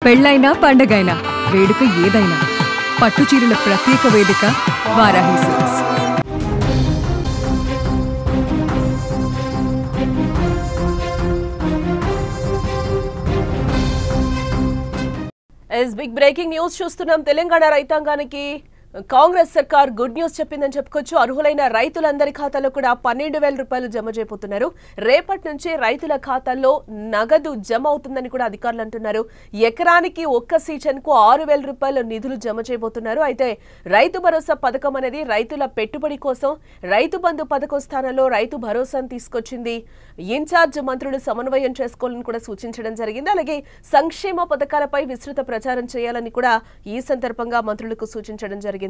పెళ్ళైనా పండగైనా వేడుక ఏదైనా పట్టుచీరల ప్రత్యేక వేదిక Varahi Silks. Big breaking news చూస్తున్నాం. తెలంగాణ రైతాంగానికి కాంగ్రెస్ సర్కార్ గుడ్ న్యూస్ చెప్పిందని చెప్పుకోవచ్చు. అర్హులైన రైతులందరి ఖాతాలో కూడా 12,000 రూపాయలు జమ చేయబోతున్నారు. రేపటి నుంచి రైతుల ఖాతాల్లో నగదు జమ అవుతుందని కూడా అధికారులు అంటున్నారు. ఎకరానికి ఒక్క సీజన్కు 6,000 రూపాయల నిధులు జమ చేయబోతున్నారు. అయితే రైతు భరోసా పథకం అనేది రైతుల పెట్టుబడి కోసం రైతు బంధు పథకం స్థానంలో రైతు భరోసాను తీసుకొచ్చింది. ఇన్ఛార్జ్ మంత్రులు సమన్వయం చేసుకోవాలని కూడా సూచించడం జరిగింది. అలాగే సంక్షేమ పథకాలపై విస్తృత ప్రచారం చేయాలని కూడా ఈ సందర్భంగా మంత్రులకు సూచించడం జరిగింది.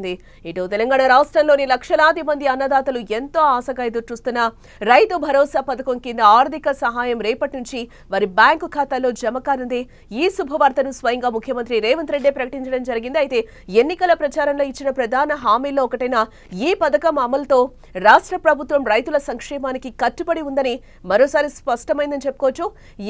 ఇటు తెలంగాణ రాష్ట్రంలోని లక్షలాది మంది అన్నదాతలు ఎంతో ఆశగా ఎదురుచూస్తున్న రైతు భరోసా పథకం కింద ఆర్థిక సహాయం రేపటి నుంచి వారి బ్యాంకు ఖాతాలో జమ కానుంది. ఈ శుభవార్తను స్వయంగా ముఖ్యమంత్రి రేవంత్ రెడ్డి ప్రకటించడం జరిగింది. అయితే ఎన్నికల ప్రచారంలో ఇచ్చిన ప్రధాన హామీల్లో ఒకటైన ఈ పథకం అమలుతో రాష్ట్ర ప్రభుత్వం రైతుల సంక్షేమానికి కట్టుబడి ఉందని మరోసారి స్పష్టమైందని చెప్పుకోవచ్చు.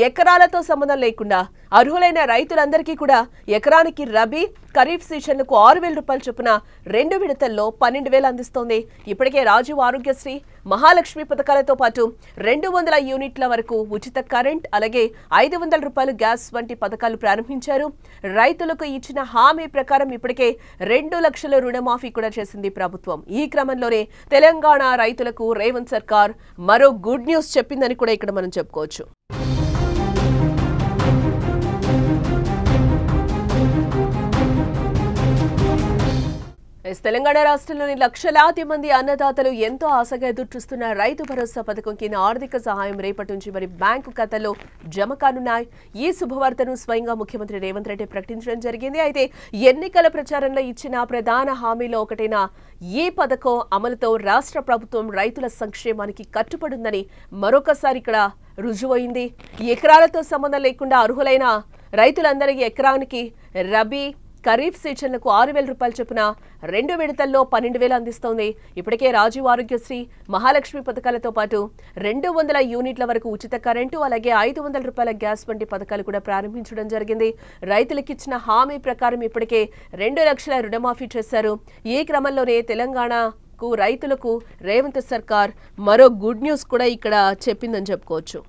ఎకరాలతో సంబంధం లేకుండా అర్హులైన రైతులందరికీ కూడా ఎకరానికి రబీ ఖరీఫ్ సీజన్లకు 6,000 రూపాయల చొప్పున 2 విడతల్లో 12,000 అందిస్తోంది. ఇప్పటికే రాజీవ్ ఆరోగ్యశ్రీ, మహాలక్ష్మి పథకాలతో పాటు 200 యూనిట్ల వరకు ఉచిత కరెంట్, అలాగే 500 రూపాయలు గ్యాస్ వంటి పథకాలు ప్రారంభించారు. రైతులకు ఇచ్చిన హామీ ప్రకారం ఇప్పటికే 2 లక్షల రుణమాఫీ కూడా చేసింది ప్రభుత్వం. ఈ క్రమంలోనే తెలంగాణ రైతులకు రేవంత్ సర్కార్ మరో గుడ్ న్యూస్ చెప్పిందని కూడా ఇక్కడ మనం చెప్పుకోవచ్చు. తెలంగాణ రాష్ట్రంలోని లక్షలాది మంది అన్నదాతలు ఎంతో ఆశగా ఎదురుచూస్తున్న రైతు భరోసా పథకం కింద ఆర్థిక సహాయం రేపటి నుంచి మరి బ్యాంకు ఖాతాలో జమ కానున్నాయి. ఈ శుభవార్తను స్వయంగా ముఖ్యమంత్రి రేవంత్ రెడ్డి ప్రకటించడం జరిగింది. అయితే ఎన్నికల ప్రచారంలో ఇచ్చిన ప్రధాన హామీలో ఒకటైన ఈ పథకం అమలుతో రాష్ట్ర ప్రభుత్వం రైతుల సంక్షేమానికి కట్టుబడిందని మరొకసారి ఇక్కడ రుజువైంది. ఎకరాలతో సంబంధం లేకుండా అర్హులైన రైతులందరికీ ఎకరానికి రబీ ఖరీఫ్ సీజన్లకు 6,000 రూపాయల చొప్పున 2 విడతల్లో 12,000 అందిస్తోంది. ఇప్పటికే రాజీవ్ ఆరోగ్యశ్రీ, మహాలక్ష్మి పథకాలతో పాటు 200 యూనిట్ల వరకు ఉచిత కరెంటు, అలాగే 500 రూపాయల గ్యాస్ వంటి పథకాలు కూడా ప్రారంభించడం జరిగింది. రైతులకు ఇచ్చిన హామీ ప్రకారం ఇప్పటికే 2 లక్షల రుణమాఫీ చేశారు. ఈ క్రమంలోనే తెలంగాణకు రైతులకు రేవంత్ సర్కార్ మరో గుడ్ న్యూస్ కూడా ఇక్కడ చెప్పిందని చెప్పుకోవచ్చు.